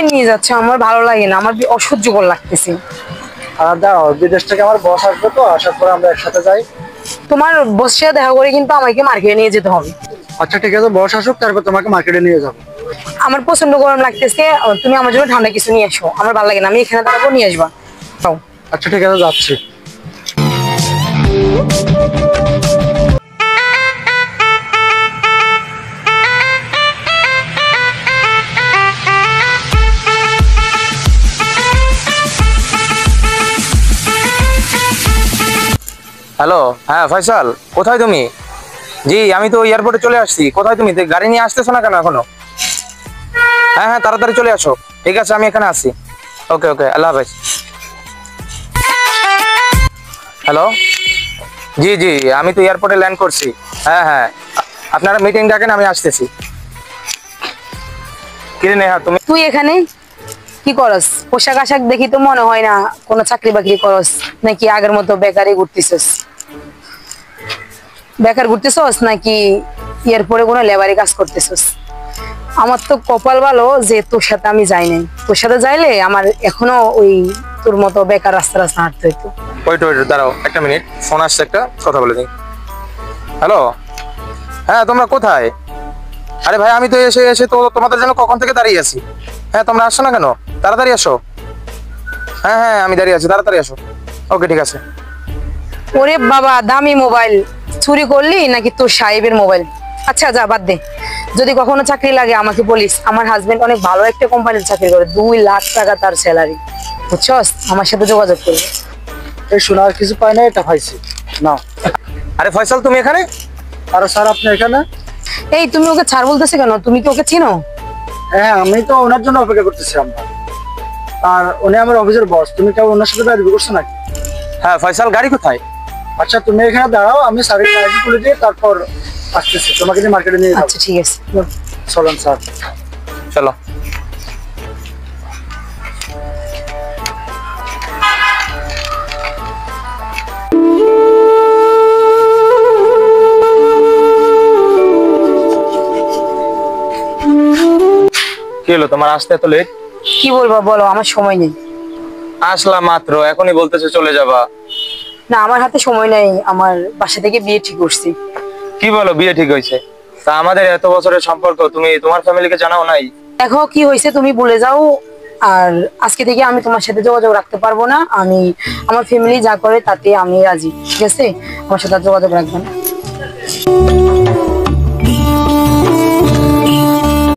কই নিয়ে যাচ্ছ? আমার ভালো লাগে না, আমার অসহ্যকর লাগতেছে। আর দাও, বিদেশ থেকে আমার বস আসবে, তো আসার পর আমরা একসাথে যাই। তোমার বসের সাথে দেখা করে কিন্তু আমাকে মার্কেটে নিয়ে যেতে হবে। আচ্ছা ঠিক আছে, বস আসুক, তারপর তোমাকে মার্কেটে নিয়ে যাবো। আমার প্রচন্ড গরম লাগতেছে, তুমি আমার জন্য ঠান্ডা কিছু নিয়ে এসো, আমার ভালো লাগে না, আমি এখানে দাঁড়াবো, নিয়ে আসবা। আচ্ছা ঠিক আছে, যাচ্ছি। হ্যালো, হ্যাঁ ফয়সাল, কোথায় তুমি? জি আমি তো এয়ারপোর্টে চলে আসছি। কোথায় তুমি? গাড়ি নিয়ে আসতেছো না কেন এখনো? হ্যাঁ হ্যাঁ, তাড়াতাড়ি চলে আসো। ঠিক আছে, আমি এখানে আছি। ওকে ওকে, আল্লাহ হাফেজ। হ্যালো, জি জি আমি তো এয়ারপোর্টে ল্যান্ড করছি। হ্যাঁ হ্যাঁ, আপনারা মিটিং ডাকেন, আমি আসতেছি। কিরে নেহা, তুমি? তুই এখানে কি করস? পোশাক আশাক দেখি তো মনে হয় না কোনো চাকরি বাকরি করস, নাকি আগের মতো বেকারই ঘুরতেছস? বেকার ঘুরতেছস নাকি এরপরে কোনো লেবারি কাজ করতেছস? আমার তো কপাল ভালো যে তোর সাথে আমি যাই নাই, তোর সাথে যাইলে আমার এখনো ওই তোর মতো বেকার রাস্তা রাস্তা হাঁটতে হইতো। ওয়েট ওয়েট, দাঁড়াও একটা মিনিট, ফোন আসছে, একটা কথা বলে দিই। হ্যালো, হ্যাঁ তোমরা কোথায়? আরে ভাই, আমি তো এসে এসে তো তোমাদের জন্য কখন থেকে দাঁড়িয়ে আছি। হ্যাঁ তোমরা আসছো না কেন? তাড়াতাড়ি আসো। হ্যাঁ হ্যাঁ আমি দাঁড়িয়ে আছি, তাড়াতাড়ি আসো। ওকে ঠিক আছে। ওরে বাবা, দামি মোবাইল চুরি করলি নাকি তোর সাহেবের মোবাইল? আচ্ছা যা, বাদ দে। যদি কখনো চাকরি লাগে আমাকে বলিস, আমার হাজবেন্ড অনেক ভালো একটা কোম্পানির চাকরি করে, 2 লাখ টাকা তার স্যালারি, বুঝছস? আমার সাথে যোগাযোগ করবে। এই শোনা, আর কিছু পাই না, এটা পাইছি না। আরে ফয়সাল, তুমি এখানে? আরে স্যার, আপনি এখানে? এই তুমি ওকে ছাড় বলতেছে কেন? তুমি কি ওকে চিনো? হ্যাঁ, আমি তো ওনার জন্য অপেক্ষা করতেছি আমরা। আর উনি আমার অফিসের বস। তুমি কেউ ওনার সাথে বাইরে করছো নাকি? হ্যাঁ ফয়সাল, গাড়ি কোথায়? আচ্ছা তুমি এখানে দাঁড়াও, আমি স্যারের গাড়ি তুলে দিয়ে তারপর আসতেছি, তোমাকে নিয়ে মার্কেটে নিয়ে যাবো। আচ্ছা ঠিক আছে। চলেন স্যার। চলো। কি হলো তোমার, আসতে এত লেট? কি বলবো বলো, আমার সময় নেই। আসলাম মাত্র, এখনই বলতেছে চলে যাবা। না, আমার হাতে সময় নেই, আমার বাসা থেকে বিয়ে ঠিক করছি। কি বলো, বিয়ে ঠিক হয়েছে? তা আমাদের এত বছরের সম্পর্ক তুমি তোমার ফ্যামিলিকে জানাও নাই? দেখো কি হয়েছে, তুমি ভুলে যাও। আর আজকে থেকে আমি তোমার সাথে যোগাযোগ রাখতে পারবো না। আমি আমার ফ্যামিলি যা করে তাতে আমি রাজি, ঠিক আছে? আমার সাথে আর যোগাযোগ রাখবে না।